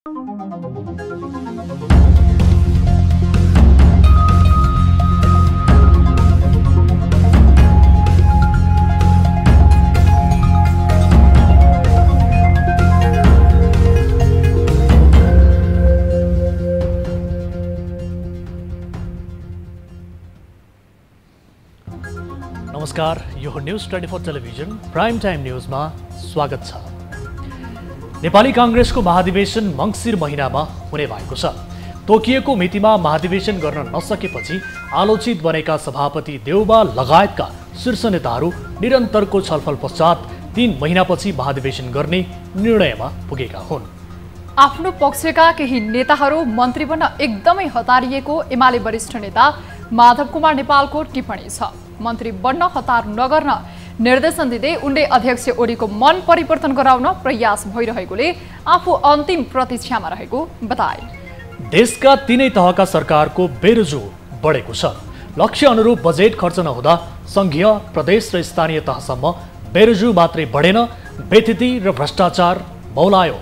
नमस्कार, यो news 24 television prime time न्यूजमा स्वागत छ। नेपाली कांग्रेसको महाधिवेशन मंसिर महिनामा हुने भएको छ। तोकिएको मितिमा महाधिवेशन गर्न नसकेपछि आलोचित बनेका सभापति देउबा लगायतका शीर्ष नेताहरू निरन्तरको छलफल पश्चात 3 महिनापछि महाधिवेशन गर्ने निर्णयमा पुगेका हुन्। आफ्नो पक्षका केही नेताहरू मन्त्री बन्न एकदमै हतारिएको एमाले वरिष्ठ नेता माधव कुमार नेपालको टिप्पणी छ। मन्त्री बन्न हतार नगर्न निर्देशन दिँदै उनले अध्यक्ष ओलीको मन परिवर्तन गराउन प्रयास भइरहेकोले आफू अन्तिम प्रतीक्षामा रहेको बताए। देशका 3 तहका सरकारको बेरोजगारी बढेको छ। लक्ष्य अनुरूप बजेट खर्च नहुँदा संघीय, प्रदेश र स्थानीय तहसम्म बेरोजगारी मात्रै बढेन, बेथिति र भ्रष्टाचार मौलायो।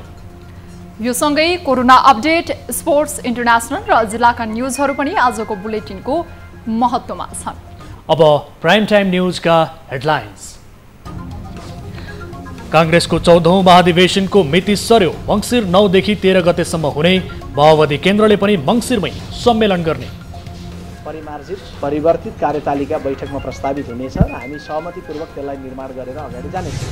यो सँगै कोरोना अपडेट, स्पोर्ट्स, इन्टरनेसनल र जिल्लाका न्युजहरू पनि आजको बुलेटिनको महत्त्वमा छन्। अब प्राइम टाइम न्यूज का हेडलाइन्स। कांग्रेसको 14औं महाधिवेशनको मिति सर्यो। मंसिर 9 देखि 13 गतेसम्म हुने। माओवादी केन्द्रले पनि मंसिरमै सम्मेलन गर्ने। परिमार्जित परिवर्तित कार्यतालिका बैठकमा प्रस्तावित हुनेछ र हामी सहमतिपूर्वक त्यसलाई निर्माण गरेर अगाडि जानेछौँ।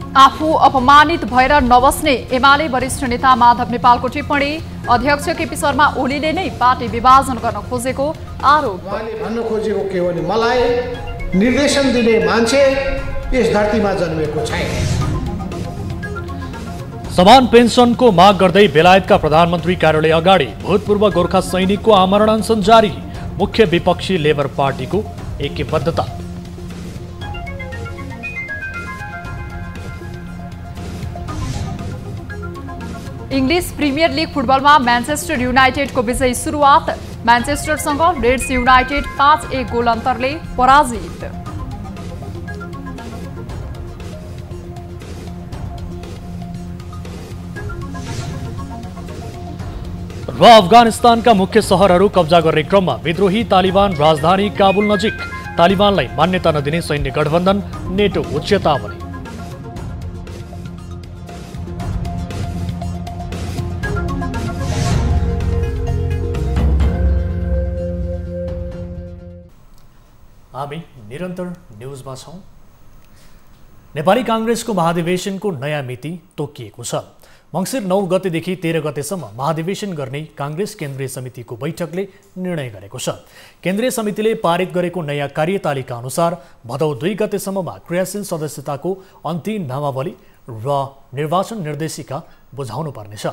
आफू अपमानित भएर नबस्ने एमाले वरिष्ठ नेता माधव नेपालको टिप्पणी। अध्यक्ष केपी शर्मा ओलीले नै पार्टी विभाजन गर्न खोजेको आरोप। उहाँले भन्न खोजेको के हो भने मलाई निर्देशन दिने मान्छे यस धरतीमा जन्मेको छैन। समान पेन्सनको माग गर्दै बेलायतका प्रधानमन्त्री कार्यालय अगाडि भूतपूर्व गोर्खा सैनिकको आमरण अनसन जारी। मुख्य विपक्षी लेबर पार्टीको ऐक्यबद्धता। इङ्ग्लिस प्रिमियर लिग फुटबलमा म्यान्चेस्टर युनाइटेडको विजयी सुरुवात। म्यान्चेस्टरसँग लिड्स युनाइटेड 5-1 गोल अन्तरले पराजित। र अफगानिस्तानका मुख्य सहरहरू कब्जा गर्ने क्रममा विद्रोही तालिबान राजधानी काबुल नजिक। तालिबानलाई मान्यता नदिने सैन्य गठबन्धन नेटो चेतावनी। हामी निरन्तर न्युजमा छौं। नेपाली कांग्रेसको महाधिवेशनको नयाँ मिति तोकिएको छ। मंसिर 9 गतेदेखि 13 गतेसम्म महाधिवेशन गर्ने कांग्रेस केन्द्रीय समितिको बैठकले निर्णय गरेको छ। केन्द्रीय समितिले पारित गरेको नयाँ कार्यतालिका अनुसार भदौ 2 गतेसम्ममा क्रियाशील सदस्यताको अन्तिम नामावली र निर्वाचन निर्देशिका बुझाउनु पर्नेछ।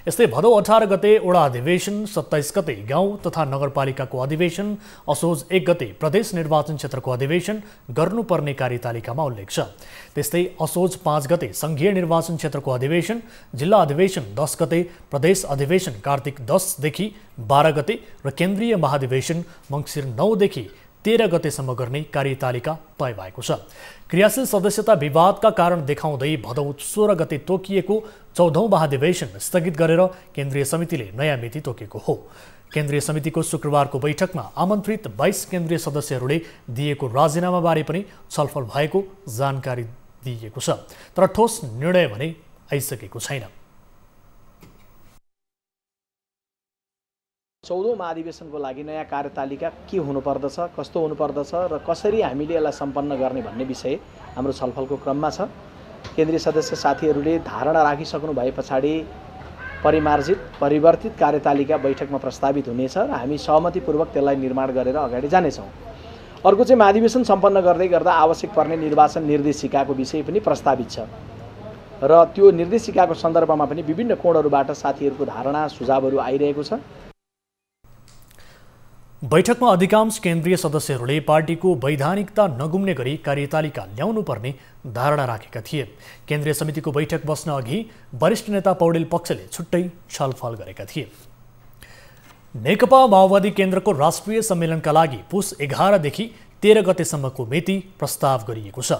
यस्तै भदौ 18 गते वडा अधिवेशन, 27 गते गाउँ तथा नगरपालिकाको अधिवेशन, असोज 1 गते प्रदेश निर्वाचन क्षेत्रको अधिवेशन गर्नुपर्ने कार्यतालिकामा उल्लेख छ। त्यस्तै असोज 5 गते संघीय निर्वाचन क्षेत्रको अधिवेशन, जिल्ला अधिवेशन 10 गते, प्रदेश अधिवेशन कार्तिक 10 देखि 12 गते र केन्द्रीय महाधिवेशन मंसिर 9 देखि 13 गतेसम्म गर्ने कार्यतालिका तय भएको छ। क्रियाशील सदस्यता विवादका कारण देखाउँदै भदौ 16 गते तोकिएको 14औं महाधिवेशन स्थगित गरेर केन्द्रीय समितिले नयाँ मिति तोकेको हो। केन्द्रीय समितिको शुक्रबारको बैठकमा आमन्त्रित 22 केन्द्रीय सदस्यहरूले दिएको राजीनामाबारे पनि छलफल भएको जानकारी दिइएको छ। तर ठोस निर्णय भने आइसकेको छैन। 14औं महाधिवेशनको लागि नयाँ कार्यतालिका के हुनुपर्दछ, कस्तो हुनुपर्दछ र कसरी हामीले यसलाई सम्पन्न गर्ने भन्ने विषय हाम्रो छलफलको क्रममा छ। केन्द्रीय सदस्य साथीहरूले धारणा राखिसक्नु भए पछाडि परिमार्जित परिवर्तित कार्यतालिका बैठकमा प्रस्तावित हुनेछ र हामी सहमतिपूर्वक त्यसलाई निर्माण गरेर अगाडि जानेछौँ। अर्को चाहिँ महाधिवेशन सम्पन्न गर्दै गर्दा आवश्यक पर्ने निर्वाचन निर्देशिकाको विषय पनि प्रस्तावित छ र त्यो निर्देशिकाको सन्दर्भमा पनि विभिन्न कोणहरूबाट साथीहरूको धारणा सुझावहरू आइरहेको छ। बैठकमा अधिकांश केन्द्रीय सदस्यहरूले पार्टीको वैधानिकता नगुम्ने गरी कार्यतालिका ल्याउनु पर्ने धारणा राखेका थिए। केन्द्रीय समितिको बैठक बस्न अघि वरिष्ठ नेता पौडेल पक्षले छुट्टै छलफल गरेका थिए। नेकपा माओवादी केन्द्रको राष्ट्रिय सम्मेलनका लागि पुस 11 देखि 13 गतेसम्मको मिति प्रस्ताव गरिएको छ।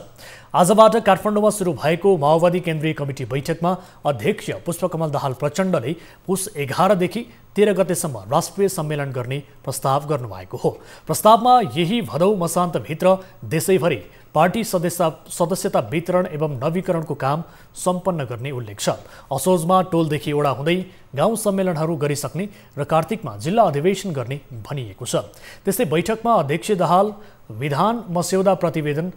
आजबाट काठमाडौँमा सुरु भएको माओवादी केन्द्रीय कमिटी बैठकमा अध्यक्ष पुष्पकमल दाहाल प्रचण्डले पुस 11 देखि 13 गतेसम्म राष्ट्रिय सम्मेलन गर्ने प्रस्ताव गर्नुभएको हो। प्रस्तावमा यही भदौ मसान्तभित्र देशैभरि पार्टी सदस्यता वितरण एवं नवीकरणको काम सम्पन्न गर्ने उल्लेख छ। असोजमा टोलदेखि ओडा हुँदै गाउँ सम्मेलनहरू गरिसक्ने र कार्तिकमा जिल्ला अधिवेशन गर्ने भनिएको छ। त्यस्तै बैठकमा अध्यक्ष दाहाल विधान मस्यौदा प्रतिवेदन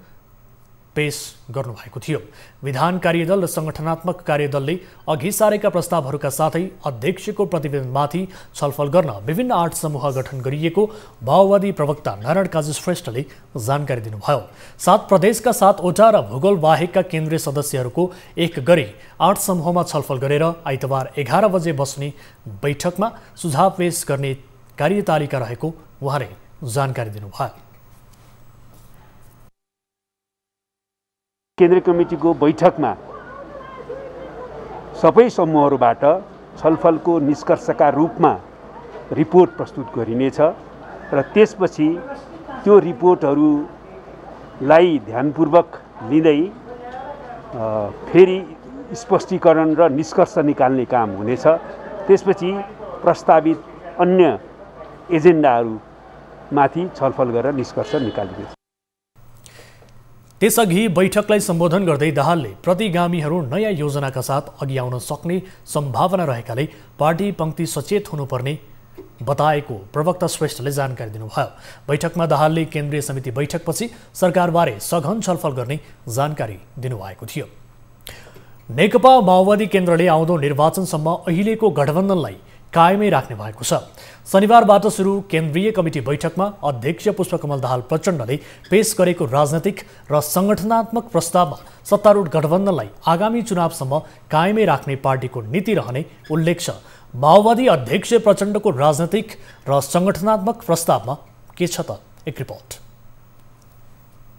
पेश गर्नुभएको थियो। विधान कार्यदल र संगठनात्मक कार्यदलले अघि सारेका प्रस्तावहरूका साथै अध्यक्षको प्रतिवेदनमाथि छलफल गर्न विभिन्न 8 समूह गठन गरिएको माओवादी प्रवक्ता नारायण काजी श्रेष्ठले जानकारी दिनुभयो। 7 प्रदेशका 7 वटा र भूगोल बाहेकका केन्द्रीय सदस्यहरूको एक गरी 8 समूहमा छलफल गरेर आइतबार 11 बजे बस्ने बैठकमा सुझाव पेश गर्ने कार्यतालिका रहेको उहाँले जानकारी दिनुभयो। केन्द्रीय कमिटीको बैठकमा सबै समूहहरूबाट छलफलको निष्कर्षका रूपमा रिपोर्ट प्रस्तुत गरिनेछ र त्यसपछि त्यो रिपोर्टहरूलाई ध्यानपूर्वक लिँदै फेरि स्पष्टीकरण र निष्कर्ष निकाल्ने काम हुनेछ। त्यसपछि प्रस्तावित अन्य एजेन्डाहरूमाथि छलफल गरेर निष्कर्ष निकालिनेछ। त्यसअघि बैठकलाई सम्बोधन गर्दै दाहालले प्रतिगामीहरू नयाँ योजनाका साथ अघि आउन सक्ने सम्भावना रहेकाले पार्टी पंक्ति सचेत हुनुपर्ने बताएको प्रवक्ता श्रेष्ठले जानकारी दिनुभयो। बैठकमा दाहालले केन्द्रीय समिति बैठकपछि सरकारबारे सघन छलफल गर्ने जानकारी दिनुभएको थियो। नेकपा माओवादी केन्द्रले आउँदो निर्वाचनसम्म अहिलेको गठबन्धनलाई कायमै राख्ने भएको छ। शनिबारबाट सुरु केन्द्रीय कमिटी बैठकमा अध्यक्ष पुष्पकमल दाहाल प्रचण्डले पेश गरेको राजनैतिक र संगठनात्मक प्रस्तावमा सत्तारूढ गठबन्धनलाई आगामी चुनावसम्म कायमै राख्ने पार्टीको नीति रहने उल्लेख छ। माओवादी अध्यक्ष प्रचण्डको राजनैतिक र संगठनात्मक प्रस्तावमा के छ त एक रिपोर्ट।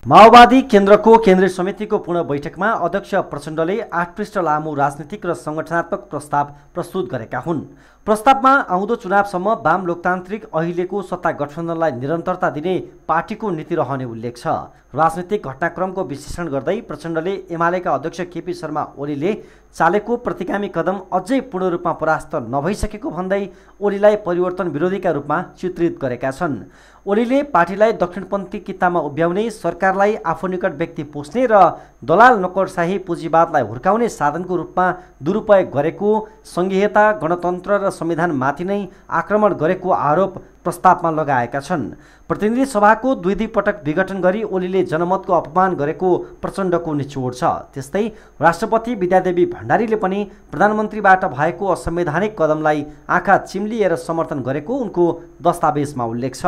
माओवादी केन्द्रको केन्द्रीय समितिको पूर्ण बैठकमा अध्यक्ष प्रचण्डले 8 पृष्ठ लामो राजनीतिक र संगठनात्मक प्रस्ताव प्रस्तुत गरेका हुन्। प्रस्तावमा आउँदो चुनावसम्म वाम लोकतान्त्रिक अहिलेको सत्ता गठबन्धनलाई निरन्तरता दिने पार्टीको नीति रहने उल्लेख छ। राजनीतिक घटनाक्रमको विश्लेषण गर्दै प्रचण्डले एमालेका अध्यक्ष केपी शर्मा ओलीले चालेको प्रतिगामी कदम अझै पूर्ण रूपमा परास्त नभइसकेको भन्दै ओलीलाई परिवर्तन विरोधीका रूपमा चित्रित गरेका छन्। ओलीले पार्टीलाई दक्षिणपन्थी कित्तामा उभ्याउने, सरकारलाई आफू निकट व्यक्ति पोस्ने र दलाल नोकरशाही पुँजीवादलाई हुर्काउने साधनको रूपमा दुरुपयोग गरेको, संघीयता, गणतन्त्र र संविधानमाथि नै आक्रमण गरेको आरोप प्रस्तावमा लगाएका छन्। प्रतिनिधि सभाको 2 पटक विघटन गरी ओलीले जनमतको अपमान गरेको प्रचण्डको निचोड छ। त्यस्तै राष्ट्रपति विद्यादेवी भण्डारीले पनि प्रधानमन्त्रीबाट भएको असंवैधानिक कदमलाई आँखा चिम्लिएर समर्थन गरेको उनको दस्तावेजमा उल्लेख छ।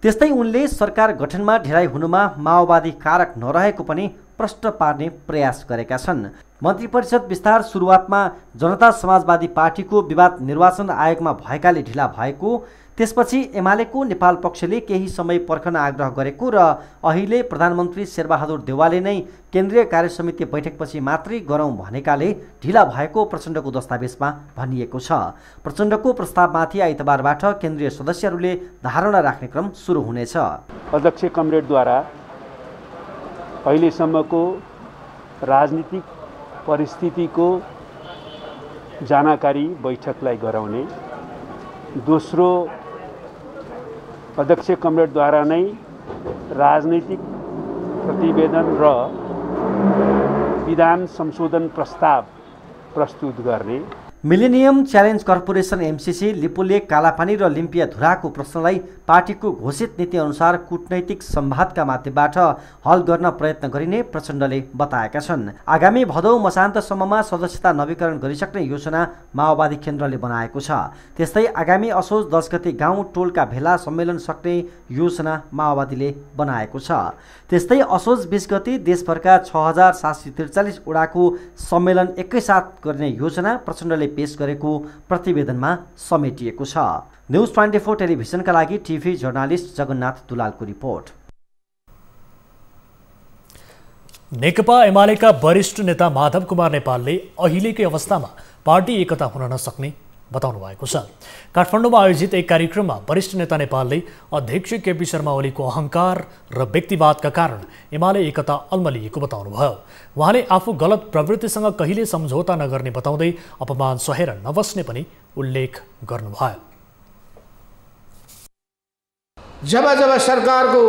त्यस्तै उनले सरकार गठनमा ढिलाइ हुनुमा माओवादी कारक नरहेको पनि प्रश्न पार्ने प्रयास गरेका छन्। मन्त्री परिषद विस्तार सुरुवातमा जनता समाजवादी पार्टीको विवाद निर्वाचन आयोगमा भएकाले ढिला भएको, त्यसपछि एमालेको नेपाल पक्षले केही समय पर्खन आग्रह गरेको र अहिले प्रधानमन्त्री शेरबहादुर देउवाले नै केन्द्रीय कार्यसमिति बैठकपछि मात्रै गरौँ भनेकाले ढिला भएको प्रचण्डको दस्तावेजमा भनिएको छ। प्रचण्डको प्रस्तावमाथि आइतबारबाट केन्द्रीय सदस्यहरूले धारणा राख्ने क्रम सुरु हुनेछ। अध्यक्ष कमरेडद्वारा अहिलेसम्मको राजनीतिक परिस्थितिको जानकारी बैठकलाई गराउने, दोस्रो अध्यक्ष कमरेडद्वारा नै राजनीतिक प्रतिवेदन र विधान संशोधन प्रस्ताव प्रस्तुत गर्ने। Millennium challenge corporation MCC Lipulekh Kalapani र लिम्पिया धुराको प्रश्नलाई पार्टीको घोषित नीति अनुसार कूटनैतिक संवादका माध्यमबाट हल गर्न प्रयत्न गरिने प्रचण्डले बताएका छन्। आगामी भदौ मसान्तसम्ममा सदस्यता नवीकरण गरिसक्ने योजना माओवादी केन्द्रले बनाएको छ। त्यस्तै आगामी असोज 10 गते गाउँ टोलका भेला सम्मेलन सक्ने योजना माओवादीले बनाएको छ। त्यस्तै असोज 20 गते देशभरका 6743 वडाको सम्मेलन एकैसाथ गर्ने योजना प्रचण्डले पेश गरेको प्रतिवेदनमा समेटिएको छ। न्युज 24 टेलिभिजनका लागि टिभी जर्नालिस्ट जगन्नाथ दुलालको रिपोर्ट। नेकपा एमालेका वरिष्ठ नेता माधव कुमार नेपालले अहिलेकै अवस्थामा पार्टी एकता हुन नसक्ने बताउनु भएको छ। काठमाडौँमा आयोजित एक कार्यक्रममा वरिष्ठ नेता नेपालले अध्यक्ष केपी शर्मा ओलीको अहङ्कार र व्यक्तिवादका कारण एमाले एकता अल्मलिएको बताउनुभयो। उहाँले आफू गलत प्रवृत्तिसँग कहिले सम्झौता नगर्ने बताउँदै अपमान सहेर नबस्ने पनि उल्लेख गर्नुभयो। जब जब सरकारको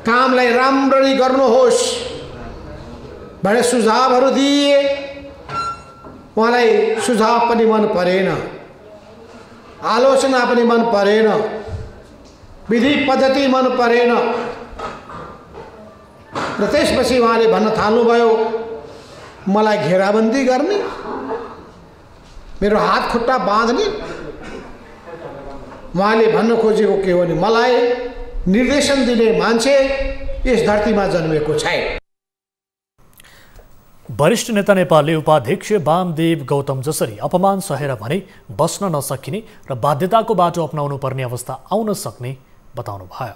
कामलाई राम्ररी गर्नुहोस् भनेर सुझावहरू दिए, उहाँलाई सुझाव पनि मन परेन, आलोचना पनि मन परेन, विधि पद्धति मन परेन र त्यसपछि उहाँले भन्न थाल्नुभयो मलाई घेराबन्दी गर्ने, मेरो हात खुट्टा बाँध्ने। उहाँले भन्न खोजेको के हो भने मलाई निर्देशन दिने मान्छे यस धरतीमा जन्मेको छैन। वरिष्ठ नेता नेपालले उपाध्यक्ष वामदेव गौतम जसरी अपमान सहेर भने बस्न नसकिने र बाध्यताको बाटो अपनाउनु पर्ने अवस्था आउन सक्ने बताउनु भयो।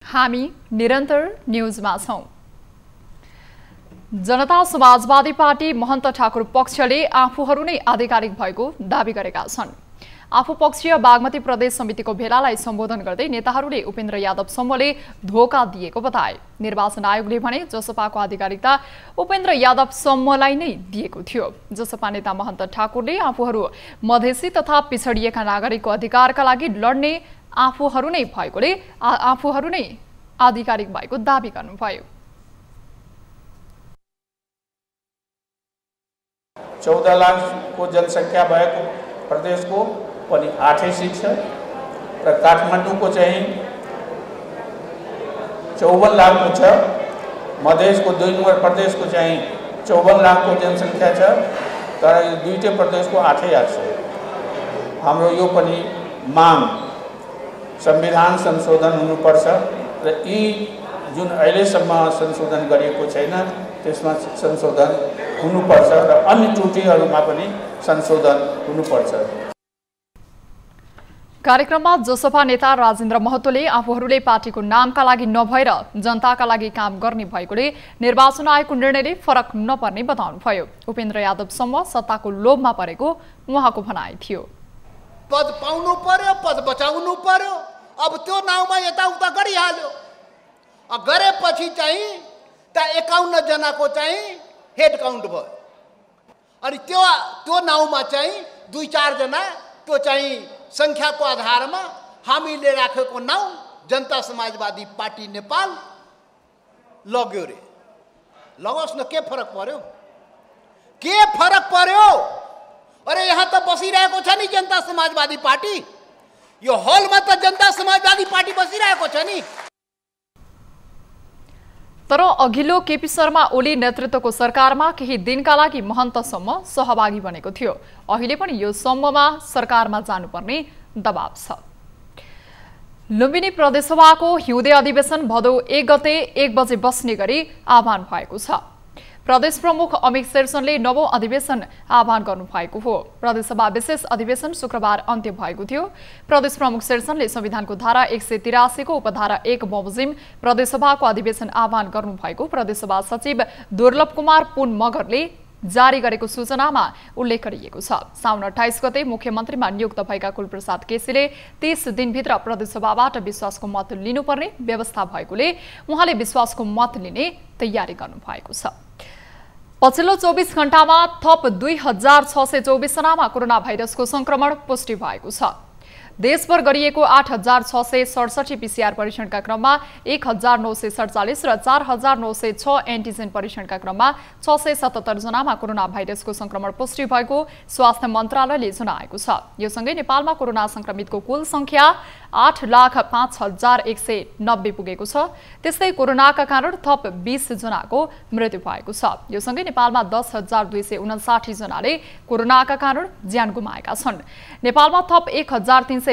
हामी निरन्तर न्यूजमा छौं। जनता समाजवादी पार्टी महन्त ठाकुर पक्षले आफूहरू नै आधिकारिक भएको दावी गरेका छन्। आफू पक्षीय बागमती प्रदेश समितिको भेलालाई सम्बोधन गर्दै नेताहरूले उपेन्द्र यादव समूहले धोका दिएको बताए। निर्वाचन आयोगले भने जसपाको आधिकारिकता उपेन्द्र यादव समूहलाई नै दिएको थियो। जसपा नेता महन्त ठाकुरले आफूहरू मधेसी तथा पिछडिएका नागरिकको अधिकारका लागि लड्ने आफूहरू नै भएकोले आफूहरू नै आधिकारिक भएको दावी गर्नुभयो। 14 लाखको जनसङ्ख्या भएको प्रदेशको पनि 8 सीट छ र काठमाडौँको चाहिँ 54 लाखको छ। मधेसको 2 नम्बर प्रदेशको चाहिँ 54 लाखको जनसङ्ख्या छ, तर यो दुईटै प्रदेशको 8 छ। हाम्रो यो पनि माग संविधान संशोधन हुनुपर्छ र यी जुन अहिलेसम्म संशोधन गरिएको छैन त्यसमा संशोधन हुनुपर्छ र अन्य त्रुटिहरूमा पनि संशोधन हुनुपर्छ। कार्यक्रममा जसपा नेता राजेन्द्र महतोले आफूहरूले पार्टीको नामका लागि नभएर जनताका लागि काम गर्ने भएकोले निर्वाचन आयोगको निर्णयले फरक नपर्ने बताउनुभयो। उपेन्द्र यादव समूह सत्ताको लोभमा परेको उहाँको भनाइ थियो। पद पाउनु पर्यो, पद बचाउनु पर्यो, अब त्यो नाउँमा यताउता गरिहाल्यो। गरेपछि चाहिँ त 51 जनाको चाहिँ हेड काउन्ट भयो। अनि त्यो नाउँमा चाहिँ 2-4 जना त्यो चाहिँ संख्याको आधारमा हामीले राखेको नाउँ जनता समाजवादी पार्टी नेपाल लग्यो रे। लगोस् न, के फरक पर्यो? के फरक पर्यो? अरे यहाँ त बसिरहेको छ नि जनता समाजवादी पार्टी, यो हलमा त जनता समाजवादी पार्टी बसिरहेको छ नि। तर अघिल्लो केपी शर्मा ओली नेतृत्वको सरकारमा केही दिनका लागि महन्तसम्म सहभागी बनेको थियो। अहिले पनि यो सम्ममा सरकारमा जानुपर्ने दबाव छ। लुम्बिनी प्रदेशसभाको हिउँदे अधिवेशन भदौ 1 गते 1 बजे बस्ने गरी आह्वान भएको छ। प्रदेश प्रमुख अमित शेरचनले नवौं अधिवेशन आह्वान गर्नुभएको हो। प्रदेशसभा विशेष अधिवेशन शुक्रबार अन्त्य भएको थियो। प्रदेश प्रमुख शेरचनले संविधानको धारा 183 को उपधारा 1 बमोजिम प्रदेशसभाको अधिवेशन आह्वान गर्नुभएको प्रदेशसभा सचिव दुर्लभ कुमार पुन मगरले जारी गरेको सूचनामा उल्लेख गरिएको छ। साउन 28 गते मुख्यमन्त्रीमा नियुक्त भएका कुलप्रसाद केसीले 30 दिनभित्र प्रदेशसभाबाट विश्वासको मत लिनुपर्ने व्यवस्था भएकोले उहाँले विश्वासको मत लिने तयारी गर्नुभएको छ। पछिल्लो 24 घण्टामा थप 2624 जनामा कोरोना भाइरसको संक्रमण पुष्टि भएको छ। देशभर गरिएको 8667 पीसीआर परीक्षणका क्रममा 1947 र 4906 एन्टिजेन परीक्षणका क्रममा 677 जनामा कोरोना भाइरसको संक्रमण पुष्टि भएको स्वास्थ्य मन्त्रालयले जनाएको छ। यो सँगै नेपालमा कोरोना संक्रमितको कुल संख्या 8,05,190 पुगेको छ। त्यस्तै कोरोनाका कारण थप 20 जनाको मृत्यु भएको छ। यो सँगै नेपालमा 10,259 जनाले कोरोनाका कारण ज्यान गुमाएका छन्। नेपालमा थप 1,320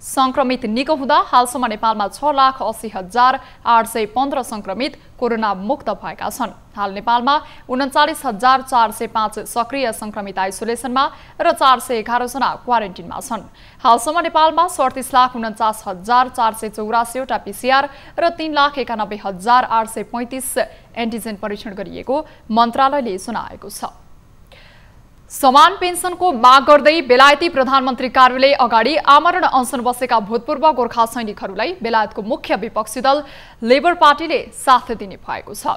संक्रमित निको हुँदा हालसम्म नेपालमा 6,80,815 संक्रमित कोरोना मुक्त भएका छन्। हाल नेपालमा 39,405 सक्रिय संक्रमित आइसोलेसनमा र 411 जना क्वारेन्टिनमा छन्। हालसम्म नेपालमा 37,49,484 वटा PCR र 3,91,835 एन्टिजेन परीक्षण गरिएको मन्त्रालयले सुनाएको छ। समान पेन्सनको माग गर्दै बेलायती प्रधानमन्त्री कार्यालय अगाडि आमरण अनसन बसेका भूतपूर्व गोर्खा सैनिकहरूलाई बेलायतको मुख्य विपक्षी दल लेबर पार्टीले साथ दिने भएको छ।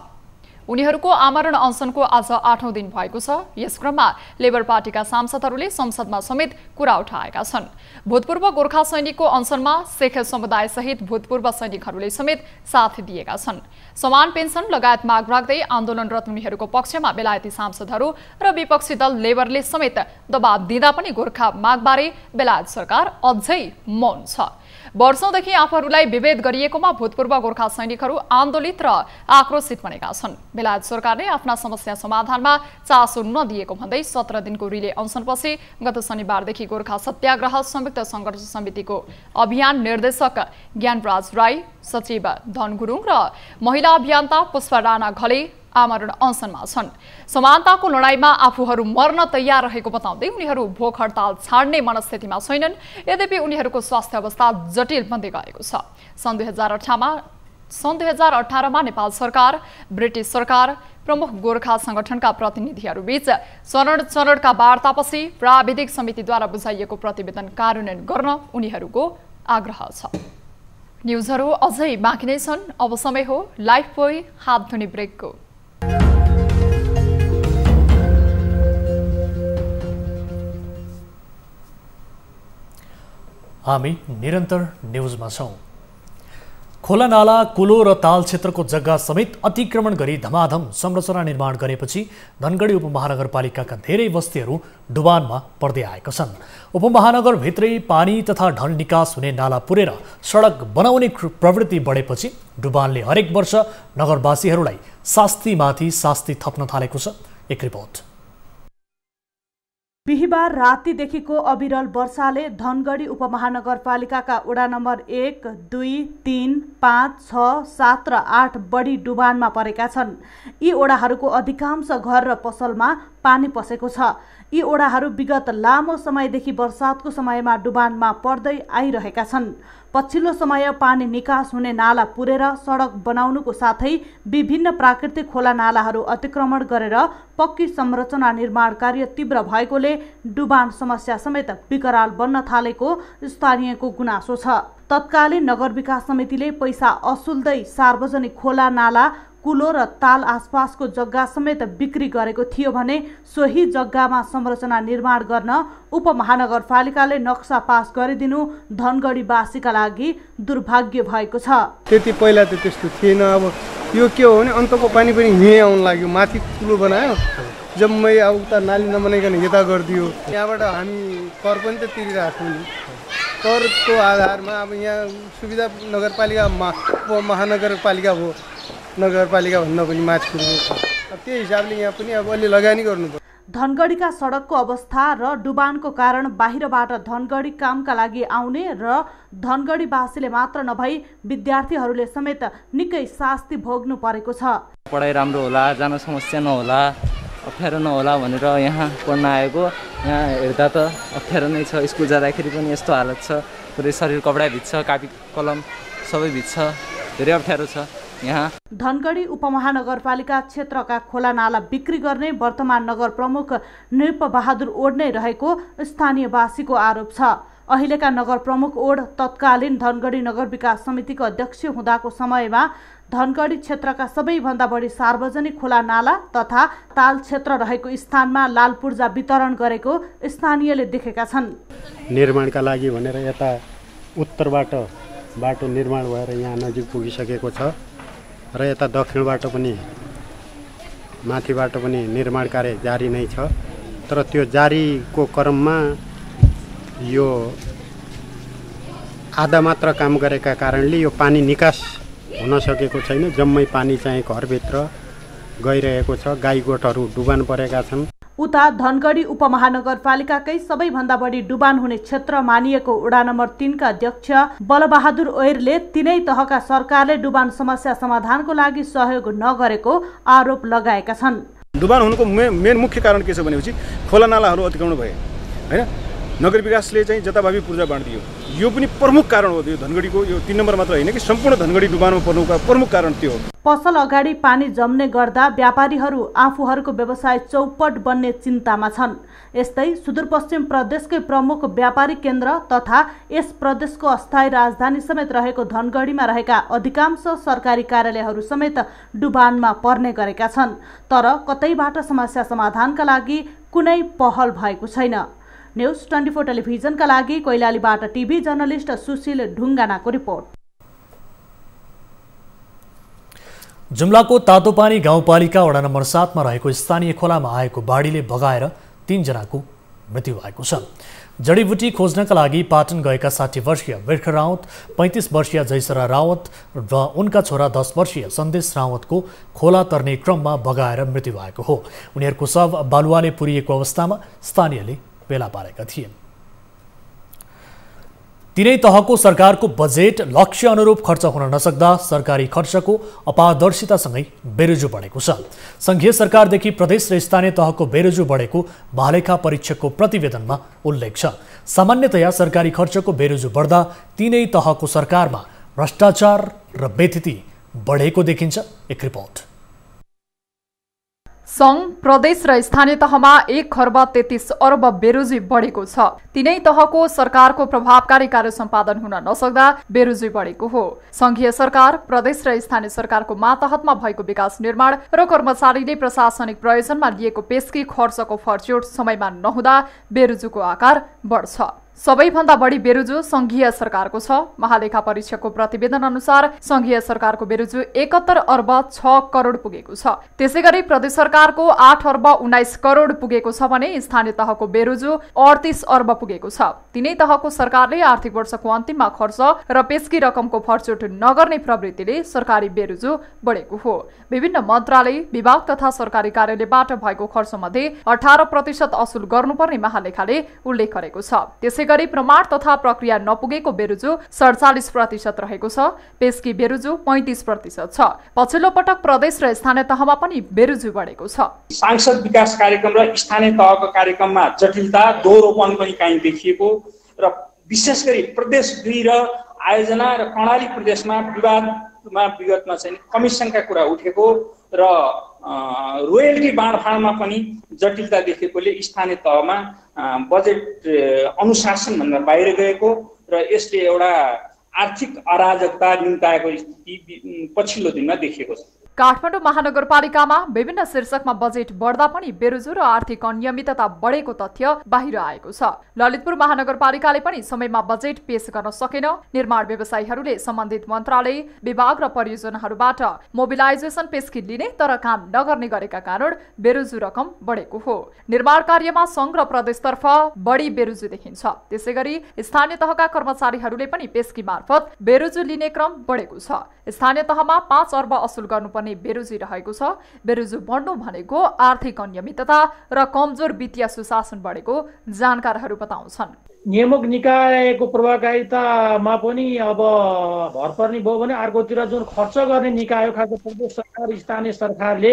उनीहरूको आमरण अनसनको आज 8औं दिन भएको छ। यस क्रममा लेबर पार्टीका सांसदहरूले संसदमा समेत कुरा उठाएका छन्। भूतपूर्व गोर्खा सैनिकको अनसनमा शेख समुदाय सहित भूतपूर्व सैनिकहरूले समेत साथ दिएका छन्। समान पेन्सन लगायत माग राख्दै आन्दोलनरत उनीहरूको पक्षमा बेलायती सांसदहरू र विपक्षी दल लेबरले समेत दबाब दिँदा पनि गोर्खा मागबारे बेलायत सरकार अझै मौन छ। वर्षौंदेखि आफूहरूलाई विभेद गरिएकोमा भूतपूर्व गोर्खा सैनिकहरू आन्दोलित र आक्रोशित बनेका छन्। बेलायत सरकारले आफ्ना समस्या समाधानमा चासो नदिएको भन्दै 17 दिनको रिले अनसनपछि गत शनिबारदेखि गोर्खा सत्याग्रह संयुक्त संघर्ष समितिको अभियान निर्देशक ज्ञानराज राई, सचिव धन गुरुङ र महिला अभियन्ता पुष्पा राणा घले आमरण अनसनमा छन्। समानताको लडाईँमा आफूहरू मर्न तयार रहेको बताउँदै उनीहरू भोक हडताल छाड्ने मनस्थितिमा छैनन्। यद्यपि उनीहरूको स्वास्थ्य अवस्था जटिल बन्दै गएको छ। सन् 2018 मा नेपाल सरकार, ब्रिटिस सरकार, प्रमुख गोर्खा संगठनका प्रतिनिधिहरूबीच चरणका वार्तापछि प्राविधिक समितिद्वारा बुझाइएको प्रतिवेदन कार्यान्वयन गर्न उनीहरूको आग्रह छ। न्युजहरू अझै बाँकी नै छन्। अब समय हो लाइफ बोय हात धुने ब्रेकको। हामी निरन्तर न्युजमा छौं। खोला नाला, कुलो र ताल क्षेत्रको जग्गा समेत अतिक्रमण गरी धमाधम संरचना निर्माण गरेपछि धनगढी उपमहानगरपालिकाका धेरै बस्तीहरू डुबानमा पर्दै आएका छन्। उपमहानगरभित्रै पानी तथा ढल निकास हुने नाला पुरेर सडक बनाउने प्रवृत्ति बढेपछि डुबानले हरेक वर्ष नगरवासीहरूलाई शास्तिमाथि शास्ति थप्न थालेको छ। एक रिपोर्ट। बिहिबार रातिदेखिको अविरल वर्षाले धनगढी उपमहानगरपालिकाका वडा नम्बर 1, 2, 3, 5, 6, 7 र 8 बढी डुबानमा परेका छन्। यी वडाहरूको अधिकांश घर र पसलमा पानी पसेको छ। यी वडाहरू विगत लामो समयदेखि वर्षातको समयमा डुबानमा पर्दै आइरहेका छन्। पछिल्लो समय पानी निकास हुने नाला पुरेर सडक बनाउनुको साथै विभिन्न प्राकृतिक खोला नालाहरू अतिक्रमण गरेर पक्की संरचना निर्माण कार्य तीव्र भएकोले डुबान समस्या समेत विकराल बन्न थालेको स्थानीयको गुनासो छ। तत्कालीन नगर विकास समितिले पैसा असुल्दै सार्वजनिक खोला नाला, कुलो र ताल आसपासको जग्गा समेत बिक्री गरेको थियो भने सोही जग्गामा संरचना निर्माण गर्न उपमहानगरपालिकाले नक्सा पास गरिदिनु धनगढीवासीका लागि दुर्भाग्य भएको छ। त्यति पहिला त त्यस्तो थिएन। अब यो के हो भने अन्तको पानी पनि यहीँ आउन लाग्यो। माथि कुलो बनायो, जम्मै अब उता नाली नबनाइकन यता गरिदियो। यहाँबाट हामी कर पनि त तिरिरहेको नि। करको आधारमा अब यहाँ सुविधा नगरपालिका महानगरपालिका हो, नगरपालिका भन्दा पनि माथि पुग्नु। त्यही हिसाबले यहाँ पनि अब अलि लगानी गर्नुपर्छ। धनगढीका सडकको अवस्था र डुबानको कारण बाहिरबाट धनगढी कामका लागि आउने र धनगढीवासीले मात्र नभई विद्यार्थीहरूले समेत निकै शास्ति भोग्नु परेको छ। पढाइ राम्रो होला, जान समस्या नहोला, अप्ठ्यारो नहोला भनेर यहाँ पढ्न आएको। यहाँ हेर्दा त अप्ठ्यारो नै छ। स्कुल जाँदाखेरि पनि यस्तो हालत छ। पुरै शरीर कपडा भिज्छ, कापी कलम सबै भिज्छ। धेरै अप्ठ्यारो छ यहाँ। धनगढी उपमहानगरपालिका क्षेत्रका खोला नाला बिक्री गर्ने वर्तमान नगर प्रमुख नृप बहादुर ओड नै रहेको स्थानीयवासीको आरोप छ। अहिलेका नगर प्रमुख ओड तत्कालीन धनगढी नगर विकास समितिको अध्यक्ष हुँदाको समयमा धनगढी क्षेत्रका सबैभन्दा बढी सार्वजनिक खोला नाला तथा ताल क्षेत्र रहेको स्थानमा लाल पूर्जा वितरण गरेको स्थानीयले देखेका छन्। निर्माणका लागि भनेर यता उत्तरबाट बाटो निर्माण भएर यहाँ नजिक पुगिसकेको छ र यता दक्षिणबाट पनि माथिबाट पनि निर्माण कार्य जारी नै छ। तर त्यो जारीको क्रममा यो आधा मात्र काम गरेका कारणले यो पानी निकास हुन सकेको छैन। जम्मै पानी चाहिँ घरभित्र गइरहेको छ। गाई गोठहरू डुबान परेका छन्। उता धनगढी उपमहानगरपालिकाकै सबैभन्दा बढी डुबान हुने क्षेत्र मानिएको वडा नम्बर 3 का अध्यक्ष बलबहादुर ओयरले तीनै तहका सरकारले डुबान समस्या समाधानको लागि सहयोग नगरेको आरोप लगाएका छन्। डुबान हुनुको मेन मुख्य कारण के छ भनेपछि खोला नालाहरू अतिक्रमण भए हैन, नगर विकासले चाहिँ जताभावी पूर्जा बाँडिदियो, यो पनि प्रमुख कारण हो। यो धनगढीको यो 3 नम्बर मात्र होइन कि सम्पूर्ण धनगढी डुबानमा पर्नुको प्रमुख कारण त्यो हो। पसल अगाडि पानी जम्ने गर्दा व्यापारीहरू आफूहरूको व्यवसाय चौपट बन्ने चिन्तामा छन्। यस्तै सुदूरपश्चिम प्रदेशकै प्रमुख व्यापारी केन्द्र तथा यस प्रदेशको अस्थायी राजधानी समेत रहेको धनगढीमा रहेका अधिकांश सरकारी कार्यालयहरू समेत डुबानमा पर्ने गरेका छन्। तर कतैबाट समस्या समाधानका लागि कुनै पहल भएको छैन। न्यूज 24 टेलिभिजनका लागि कैलालीबाट टिभी जर्नलिस्ट सुशील ढुङ्गानाको रिपोर्ट। जुम्लाको तातोपानी गाउँपालिका वडा नम्बर 7 मा रहेको स्थानीय खोलामा आएको बाढीले बगाएर 3 जनाको मृत्यु भएको छ। जडीबुटी खोज्नका लागि पाटन गएका 60 वर्षीय बिर्ख राउत, 35 वर्षीय जयसरा रावत र उनका छोरा 10 वर्षीय सन्देश रावतको खोला तर्ने क्रममा बगाएर मृत्यु भएको हो। उनीहरूको शव बालुवाले पुरिएको अवस्थामा स्थानीयले फेला पारेका थिए। तीनै तहको सरकारको बजेट लक्ष्य अनुरूप खर्च हुन नसक्दा सरकारी खर्चको अपारदर्शितासँगै बेरोजु बढेको छ। संघीय सरकारदेखि प्रदेश र स्थानीय तहको बेरोजु बढेको महालेखा परीक्षकको प्रतिवेदनमा उल्लेख छ। सामान्यतया सरकारी खर्चको बेरोजु बढ्दा तीनै तहको सरकारमा भ्रष्टाचार र बेथिति बढेको देखिन्छ। एक रिपोर्ट। संघ, प्रदेश र स्थानीय तहमा 1 खर्ब 33 अर्ब बेरोजी बढेको छ। तीनै तहको सरकारको प्रभावकारी कार्य सम्पादन हुन नसक्दा बेरोजी बढेको हो। संघीय सरकार, प्रदेश र स्थानीय सरकारको मातहतमा भएको विकास निर्माण र कर्मचारीले प्रशासनिक प्रयोजनमा लिएको पेस्की खर्चको फर्च्योट समयमा नहुँदा बेरोजुको आकार बढ्छ। सबैभन्दा बढी बेरोजु संघीय सरकारको छ। महालेखा परीक्षकको प्रतिवेदन अनुसार संघीय सरकारको बेरोजु 71 अर्ब 6 करोड पुगेको छ। त्यसैगरी प्रदेश सरकारको 8 अर्ब 19 करोड पुगेको छ भने स्थानीय तहको बेरोजु 38 अर्ब पुगेको छ। तीनै तहको सरकारले आर्थिक वर्षको अन्तिममा खर्च र पेस्की रकमको फर्च्योट नगर्ने प्रवृत्तिले सरकारी बेरोजु बढेको हो। विभिन्न मन्त्रालय, विभाग तथा सरकारी कार्यालयबाट भएको खर्चमध्ये 18% असुल गर्नुपर्ने महालेखाले उल्लेख गरेको छ। त्यसैगरी प्रमाण तथा प्रक्रिया नपुगेको बेरोजु 47% रहेको छ। पेस्की बेरोजु 35% छ। पछिल्लो पटक प्रदेश र स्थानीय तहमा पनि बेरोजु बढेको छ। सांसद विकास कार्यक्रम र स्थानीय तहको कार्यक्रममा जटिलता, दोहोरोपन पनि काहीँ देखिएको र विशेष गरी प्रदेश 2 र आयोजना र कर्णाली प्रदेशमा विवादमा विगतमा चाहिँ कमिसनका कुरा उठेको र रोयल्टी बाँडफाँडमा पनि जटिलता देखेकोले स्थानीय तहमा बजेट अनुशासनभन्दा बाहिर गएको र यसले एउटा आर्थिक अराजकता निम्ताएको स्थिति पछिल्लो दिनमा देखिएको छ। काठमाडौँ महानगरपालिकामा विभिन्न शीर्षकमा बजेट बढ्दा पनि बेरोजु र आर्थिक अनियमितता बढेको तथ्य बाहिर आएको छ। ललितपुर महानगरपालिकाले पनि समयमा बजेट पेश गर्न सकेन। निर्माण व्यवसायीहरूले सम्बन्धित मन्त्रालय, विभाग र परियोजनाहरूबाट मोबिलाइजेसन पेस्की लिने तर काम नगर्ने गरेका कारण बेरोजु रकम बढेको हो। निर्माण कार्यमा संघ र प्रदेशतर्फ बढी बेरोजु देखिन्छ। त्यसैगरी स्थानीय तहका कर्मचारीहरूले पनि पेस्की मार्फत बेरोजु लिने क्रम बढेको छ। स्थानीय तहमा 5 अर्ब असुल गर्नुपर्ने बेरोजी रहेको छ। बेरोजु बढ्नु भनेको आर्थिक अनियमितता र कमजोर वित्तीय सुशासन बढेको जानकारहरू बताउँछन्। नियामक निकायको प्रभावकारितामा पनि अब भर पर्ने भयो भने अर्कोतिर जुन खर्च गर्ने निकाय खालको प्रदेश सरकार, स्थानीय सरकारले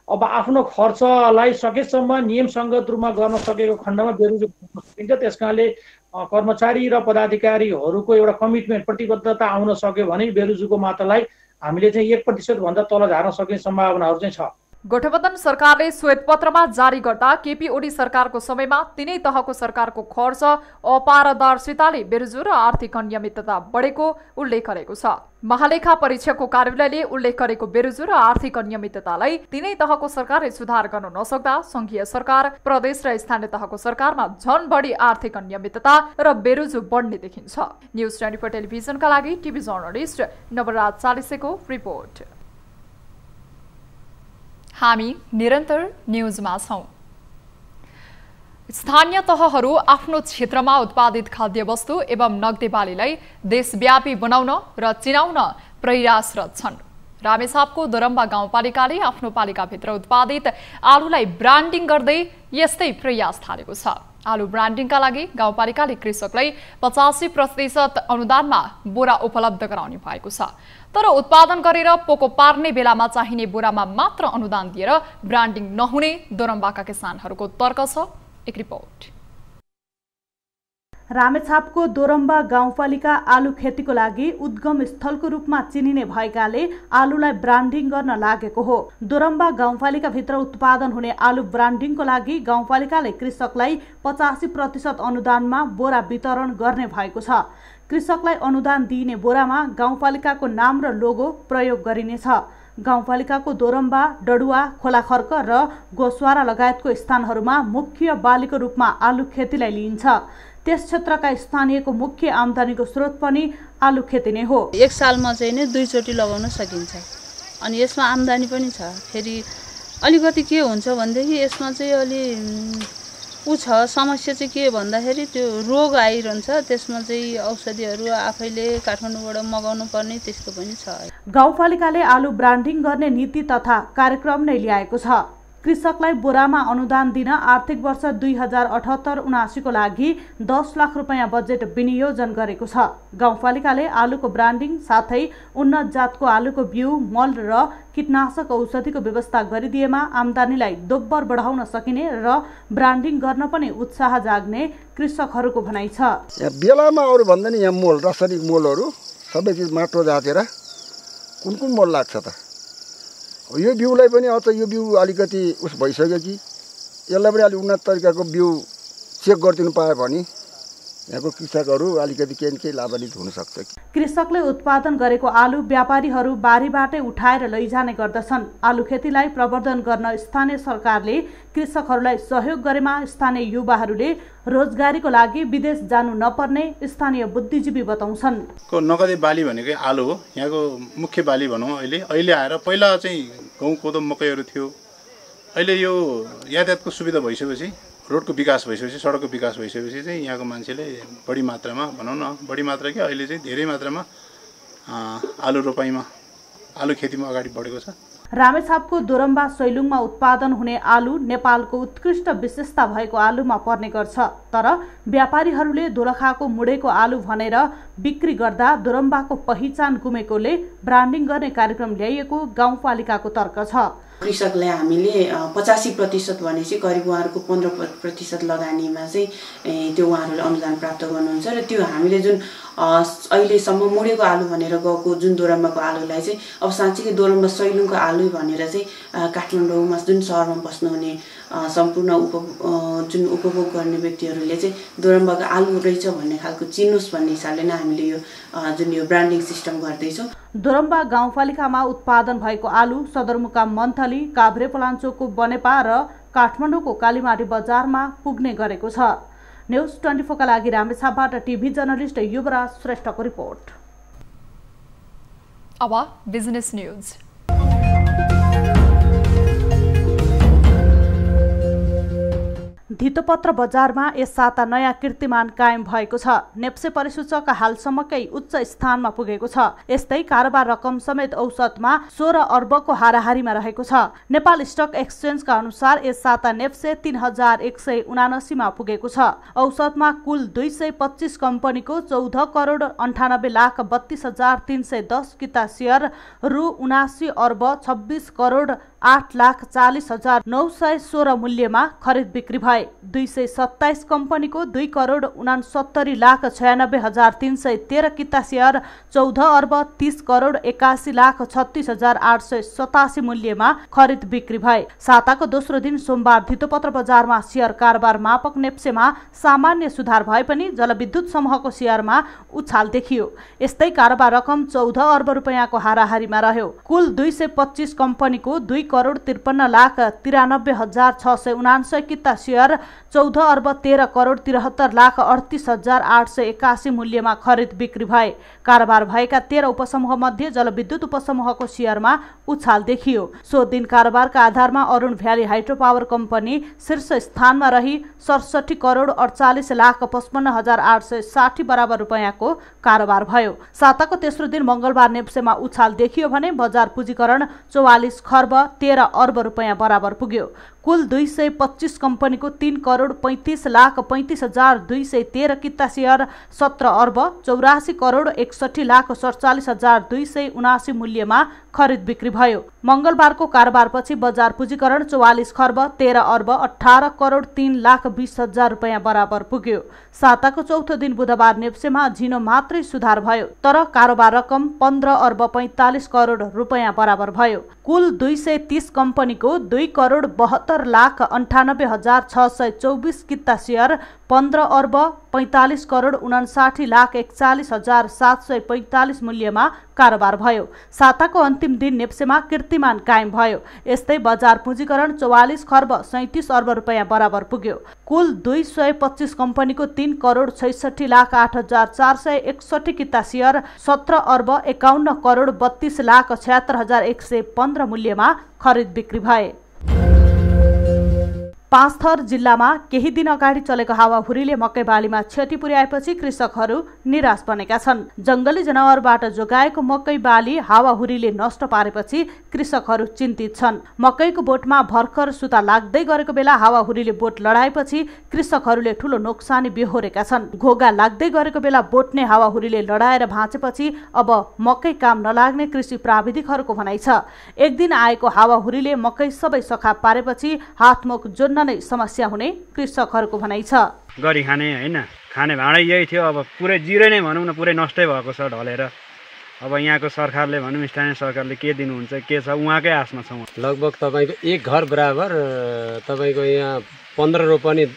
अब आफ्नो खर्चलाई सकेसम्म नियमसङ्गत रूपमा गर्न सकेको खण्डमा बेरोजु गर्न सकिन्छ। त्यसकारणले कर्मचारी र पदाधिकारीहरूको एउटा कमिटमेन्ट, प्रतिबद्धता आउन सक्यो भने बेरोजुको मात्रालाई हामीले चाहिँ 1% भन्दा तल झार्न सक्ने सम्भावनाहरू चाहिँ छ। गठबन्धन सरकारले श्वेतपत्रमा जारी गर्दा केपी ओली सरकारको समयमा तीनै तहको सरकारको खर्च अपारदर्शिताले बेरोजु र आर्थिक अनियमितता बढेको उल्लेख गरेको छ। महालेखा परीक्षकको कार्यालयले उल्लेख गरेको बेरोजु र आर्थिक अनियमिततालाई तीनै तहको सरकारले सुधार गर्न नसक्दा संघीय सरकार, प्रदेश र स्थानीय तहको सरकारमा झन बढी आर्थिक अनियमितता र बेरोजु बढ्ने देखिन्छ। न्यूज 24 टेलिभिजनका लागि टिभी जर्नलिस्ट नवराज चालिसेको रिपोर्ट। हामी निरन्तर न्यूजमा छौं। स्थानीय तहहरू आफ्नो क्षेत्रमा उत्पादित खाद्य वस्तु एवं नगदे बालीलाई देशव्यापी बनाउन र चिनाउन प्रयासरत छन्। रामेछापको दोरम्बा गाउँपालिकाले आफ्नो पालिकाभित्र उत्पादित आलुलाई ब्रान्डिङ गर्दै यस्तै प्रयास थालेको छ। आलु ब्रान्डिङका लागि गाउँपालिकाले कृषकलाई 85% अनुदानमा बोरा उपलब्ध गराउने भएको छ। तर उत्पादन गरेर पोको पार्ने बेलामा चाहिने बोरामा मात्र अनुदान दिएर ब्रान्डिङ नहुने दोरम्बाका किसानहरूको तर्क छ। एक रिपोर्ट। रामेछापको दोरम्बा गाउँपालिका आलु खेतीको लागि उद्गम स्थलको रूपमा चिनिने भएकाले आलुलाई ब्रान्डिङ गर्न लागेको हो। दोरम्बा गाउँपालिकाभित्र उत्पादन हुने आलु ब्रान्डिङको लागि गाउँपालिकाले कृषकलाई 85% अनुदानमा बोरा वितरण गर्ने भएको छ। कृषकलाई अनुदान दिइने बोरामा गाउँपालिकाको नाम र लोगो प्रयोग गरिनेछ। गाउँपालिकाको दोरम्बा, डडुवा, खोलाखर्क र गोस्वारा लगायतको स्थानहरूमा मुख्य बालीको रूपमा आलु खेतीलाई लिइन्छ। त्यस क्षेत्रका स्थानीयको मुख्य आम्दानीको स्रोत पनि आलु खेती नै हो। एक सालमा चाहिँ नै 2 चोटि लगाउन सकिन्छ अनि यसमा आम्दानी पनि छ। फेरि अलिकति के हुन्छ भनेदेखि यसमा चाहिँ अलि समस्या चाहिँ के भन्दाखेरि त्यो रोग आइरहन्छ। त्यसमा चाहिँ औषधिहरू आफैले काठमाडौँबाट मगाउनु पर्ने त्यस्तो पनि छ। गाउँपालिकाले आलु ब्रान्डिङ गर्ने नीति तथा कार्यक्रम नै ल्याएको छ। कृषकलाई बोरामा अनुदान दिन आर्थिक वर्ष 2078-79 को लागि 10 लाख रुपैयाँ बजेट विनियोजन गरेको छ। गाउँपालिकाले आलुको ब्रान्डिङ साथै उन्नत जातको आलुको बिउ, मल र कीटनाशक औषधिको व्यवस्था गरिदिएमा आम्दानीलाई दोब्बर बढाउन सकिने र ब्रान्डिङ गर्न पनि उत्साह जाग्ने कृषकहरूको भनाइ छ। बेलामा अरू भन्दा नि यहाँ मोल रासायनिक मोलहरू सबै चिज माटो जातेर कुन मोल लाग्छ त? यो बिउलाई पनि अझ यो बिउ अलिकति उस भइसक्यो कि यसलाई पनि अलिक उन्नत तरिकाको बिउ चेक गरिदिनु पायो भने यहाँको कृषकहरू अलिकति केही लाभान्वित हुन सक्छ। कृषकले उत्पादन गरेको आलु व्यापारीहरू बारीबाटै उठाएर लैजाने गर्दछन्। आलु खेतीलाई प्रवर्धन गर्न स्थानीय सरकारले कृषकहरूलाई सहयोग गरेमा स्थानीय युवाहरूले रोजगारीको लागि विदेश जानु नपर्ने स्थानीय बुद्धिजीवी बताउँछन्। नगदे बाली भनेकै आलु हो। यहाँको मुख्य बाली भनौँ। अहिले आएर पहिला चाहिँ गहुँ, कोदो, मकैहरू थियो। अहिले यो यातायातको सुविधा भइसकेपछि, रोडको विकास भइसकेपछि, सडकको विकास भइसकेपछि चाहिँ यहाँको मान्छेले बढी मात्रामा भनौँ न, बढी मात्रा कि अहिले चाहिँ धेरै मात्रामा आलु रोपाइमा, आलु खेतीमा अगाडि बढेको छ। रामेछापको दोरम्बा सैलुङमा उत्पादन हुने आलु नेपालको उत्कृष्ट विशेषता भएको आलुमा पर्ने गर्छ। तर व्यापारीहरूले दोलखाको मुडेको आलु भनेर बिक्री गर्दा दोरम्बाको पहिचान गुमेकोले ब्रान्डिङ गर्ने कार्यक्रम ल्याइएको गाउँपालिकाको तर्क छ। कृषकलाई हामीले 85% भनेपछि करिब उहाँहरूको 15% लगानीमा चाहिँ त्यो उहाँहरूले अनुदान प्राप्त गर्नुहुन्छ र त्यो हामीले जुन अहिलेसम्म मुडेको आलु भनेर गएको जुन दोरम्बाको आलुलाई चाहिँ अब साँच्चै दोरम्बा सैलुङको आलु भनेर चाहिँ काठमाडौँमा जुन सहरमा बस्नुहुने सम्पूर्ण जुन उपभोग गर्ने व्यक्तिहरूले चाहिँ दोरम्बाको आलु रहेछ भन्ने खालको चिन्नुहोस् भन्ने हिसाबले नै हामीले यो जुन यो ब्रान्डिङ सिस्टम गर्दैछौँ। दोरम्बा गाउँपालिकामा उत्पादन भएको आलु सदरमुकाम मन्थली, काभ्रेपलाञ्चोकको बनेपा र काठमाडौँको कालीमाटी बजारमा पुग्ने गरेको छ। न्युज 24 का लागि रामेछापबाट टिभी जर्नलिस्ट युवराज श्रेष्ठको रिपोर्ट। अब बिजनेस न्युज। धितोपत्र बजारमा यस साता नयाँ कीर्तिमान कायम भएको छ। नेप्से परिसूचक हालसम्मकै उच्च स्थानमा पुगेको छ। यस्तै कारोबार रकम समेत औसतमा 16 अर्बको हाराहारीमा रहेको छ। नेपाल स्टक एक्सचेन्जका अनुसार यस साता नेप्से 3179 मा पुगेको छ। औसतमा कुल 225 कम्पनीको 14,98,32,310 किता शेयर रु 79 अर्ब 26 करोड 8,40,916 मूल्यमा खरिद बिक्री भए। 227 कम्पनीको 2 करोड 69,96,313 किता शेयर 14 अर्ब 30 करोड 81,36,887 मूल्यमा खरिद बिक्री भए। साताको दोस्रो दिन सोमबार धितोपत्र बजारमा शेयर कारोबार मापक नेप्सेमा सामान्य सुधार भए पनि जलविद्युत समूहको शेयरमा उछाल देखियो। यस्तै कारोबार रकम 14 अर्ब रुपैयाँको हाराहारीमा रह्यो। कुल 225 कम्पनीको 2 करोड 53,93,679 किता शेयर 14 अर्ब 13 करोड 73 लाख 38,881 मूल्यमा खरिद बिक्री भए। कारोबार भएका 13 उपसमूह मध्ये जलविद्युत उपसमूहको सेयरमा उछाल देखियो। सो दिन कारोबारका आधारमा Arun valley hydro power company शीर्ष स्थानमा रही 67 करोड 48 लाख 55,860 बराबर रुपैयाँको कारोबार भयो। साताको तेस्रो दिन मंगलबार नेप्सेमा उछाल देखियो भने बजार पुँजीकरण 44 खर्ब 13 अर्ब रुपैयाँ बराबर पुग्यो। कुल 225 कम्पनीको 3 करोड 35 लाख 35,213 किता सेयर 17 अर्ब 84 करोड 61 लाख 47,279 मूल्यमा खरिद बिक्री भयो। मंगलबारको कारोबारपछि बजार पुँजीकरण 44 खर्ब 13 अर्ब 18 करोड 3 लाख 20,000 रुपैयाँ बराबर पुग्यो। साताको चौथो दिन बुधबार नेप्सेमा झिनो मात्रै सुधार भयो, तर कारोबार रकम 15 अर्ब 45 करोड रुपैयाँ बराबर भयो। कुल 230 कम्पनीको 2 करोड 72 लाख 98,624 किता सेयर 15 अर्ब 45 करोड 59 लाख 41,745 मूल्यमा कारोबार भयो। साताको अन्तिम दिन नेप्सेमा कीर्तिमान कायम भयो। यस्तै बजार पुँजीकरण 44 खर्ब 37 अर्ब रुपैयाँ बराबर पुग्यो। कुल 225 कम्पनीको 3 करोड 66 लाख 8,461 किता सेयर 17 अर्ब 51 करोड 32 लाख 76,115 मूल्यमा खरिद बिक्री भए। पाँचथर जिल्लामा केही दिन अगाडि चलेको हावाहुरीले मकै बालीमा क्षति पुर्याएपछि कृषकहरू निराश बनेका छन्। जंगली जनावरबाट जोगाएको मकै बाली हावाहुरीले नष्ट पारेपछि कृषकहरू चिन्तित छन्। मकैको बोटमा भर्खर सुता लाग्दै गरेको बेला हावाहुरीले बोट लडाएपछि कृषकहरूले ठूलो नोक्सानी बेहोरेका छन्। घोगा लाग्दै गरेको बेला बोट नै हावाहुरीले लडाएर भाँचेपछि अब मकै काम नलाग्ने कृषि प्राविधिकहरूको भनाइ छ। एक दिन आएको हावाहुरीले मकै सबै सखा पारेपछि हातमुख जोड्न नै समस्या हुने कृषकहरूको भनाइ छ। गरी खाने हैन, खाने भाँडै यही थियो, अब पुरै जिरो नै भनौँ न, पुरै नष्टै भएको छ ढलेर। अब यहाँको सरकारले भनौँ, स्थानीय सरकारले के दिनुहुन्छ के छ उहाँकै आशमा छौँ। लगभग तपाईँको एक घर बराबर तपाईँको यहाँ 15 रोपनी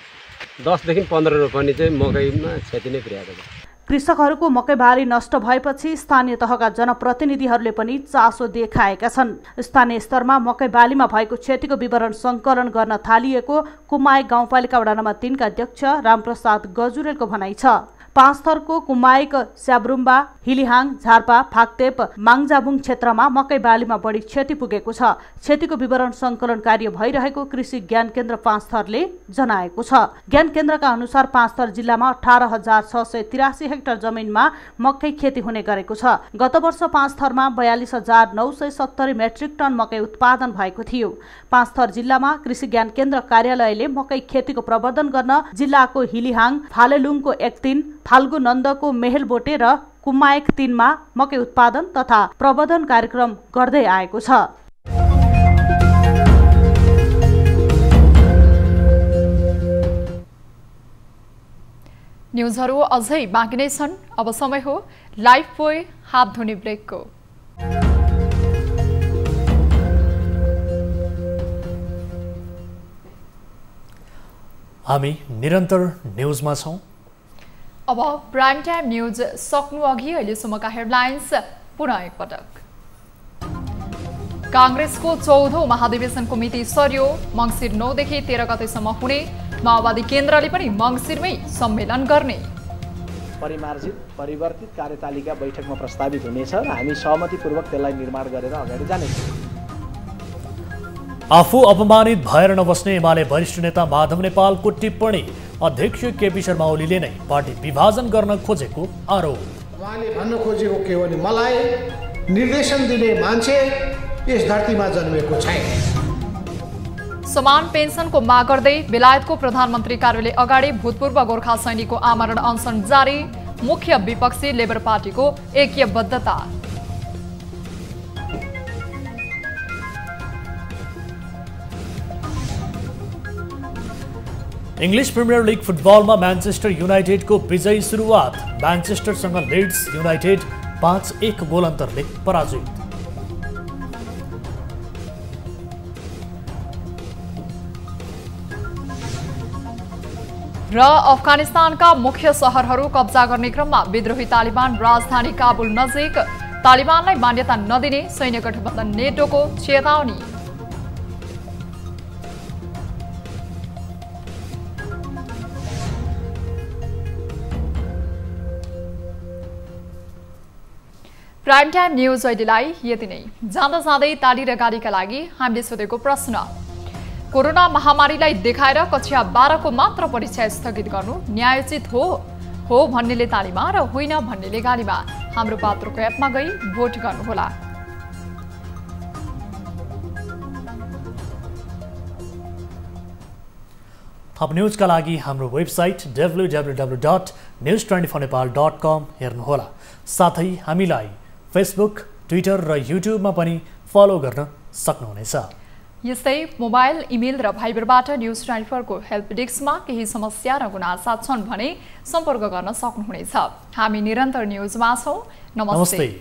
10 देखि 15 रोपनी चाहिँ मकैमा क्षति नै पुर्याएको छ। कृषकहरूको मकै बाली नष्ट भएपछि स्थानीय तहका जनप्रतिनिधिहरूले पनि चासो देखाएका छन्। स्थानीय स्तरमा मकै बालीमा भएको क्षतिको विवरण संकलन गर्न थालिएको कुमाई गाउँपालिका वडा नम्बर 3 का अध्यक्ष रामप्रसाद गजुरेलको भनाइ छ। पाँचथरको कुमाईक स्याब्रुम्बा, हिलिहाङ, झारपा, फाक्तेप, माङजाबुङ क्षेत्रमा मकै बालीमा बढी क्षति पुगेको छ। क्षतिको विवरण संकलन कार्य भइरहेको कृषि ज्ञान केन्द्र पाँचथरले जनाएको छ। ज्ञान केन्द्रका अनुसार पाँचथर जिल्लामा 18,683 हेक्टर जमिनमा मकै खेती हुने गरेको छ। गत वर्ष पाँचथरमा 42,970 मेट्रिक टन मकै उत्पादन भएको थियो। पाँचथर जिल्लामा कृषि ज्ञान केन्द्र कार्यालयले मकै खेतीको प्रवर्धन गर्न जिल्लाको हिलिहाङ, फालेलुङको 1 फाल्गु नन्दको मेहेलबोटे र कुमायक 3 मा मकै उत्पादन तथा प्रवर्धन कार्यक्रम गर्दै आएको छ। न्युजहरू अझै बाँकी नै छन्। अब समय हो लाइफ बोय हात धुने ब्रेकको। हामी निरन्तर न्युजमा छौं। अब प्राइम टाइम न्युज सक्नु अघि अहिलेसम्मका हेडलाइन्स पुनः एकपटक। कांग्रेसको 14औं महाधिवेशनको मिति सर्यो। मंसिर 9 देखि 13 गतेसम्म हुने। माओवादी केन्द्रले पनि मंसिरमै सम्मेलन गर्ने। परिमार्जित परिवर्तित कार्यतालिका बैठकमा प्रस्तावित हुनेछ र हामी सहमतिपूर्वक त्यसलाई निर्माण गरेर अगाडि जानेछौँ। आफू अपमानित भएर नबस्ने एमाले वरिष्ठ नेता माधव नेपालको टिप्पणी। अध्यक्ष केपी शर्मा ओलीले नै पार्टी विभाजन गर्न खोजेको आरोप। उहाँले भन्न खोजेको के हो भने मलाई निर्देशन दिने मान्छे यस धरतीमा जन्मेको छैन। समान पेन्सनको माग गर्दै बेलायतको प्रधानमन्त्री कार्यालय अगाडि भूतपूर्व गोर्खा सैनिकको आमरण अनसन जारी। मुख्य विपक्षी लेबर पार्टीको ऐक्यबद्धता। इंग्लिश प्रिमियर लीग फुटबलमा म्यान्चेस्टर युनाइटेडको विजयी सुरुवात। म्यान्चेस्टरसँग लिड्स युनाइटेड 5-1 गोल अन्तरले पराजित। र अफगानिस्तानका मुख्य सहरहरू कब्जा गर्ने क्रममा विद्रोही तालिबान राजधानी काबुल नजिक। तालिबानलाई मान्यता नदिने सैन्य गठबन्धन नेटोको चेतावनी। प्राइम टाइम न्युज अहिलेलाई यति नै। जाँदा जाँदै ताली र गालीका लागि हामीले सोधेको प्रश्न, कोरोना महामारीलाई देखाएर कक्षा 12 को मात्र परीक्षा स्थगित गर्नु न्यायोचित हो भन्नेले तालीमा र होइन भन्नेले गालीमा। हाम्रो पात्रको एपमा गई भोट गर्नुहोला। थप न्युजका लागि हाम्रो वेबसाइट www.news24nepal.com हेर्नुहोला। साथै हामीलाई फेसबुक, ट्विटर र युट्युबमा पनि फलो गर्न सक्नुहुनेछ। यस्तै मोबाइल, इमेल र भाइबरबाट न्युज 24 को हेल्प डेस्कमा केही समस्या र गुनासा छन् भने सम्पर्क गर्न सक्नुहुनेछ। हामी निरन्तर न्युजमा छौं। नमस्ते।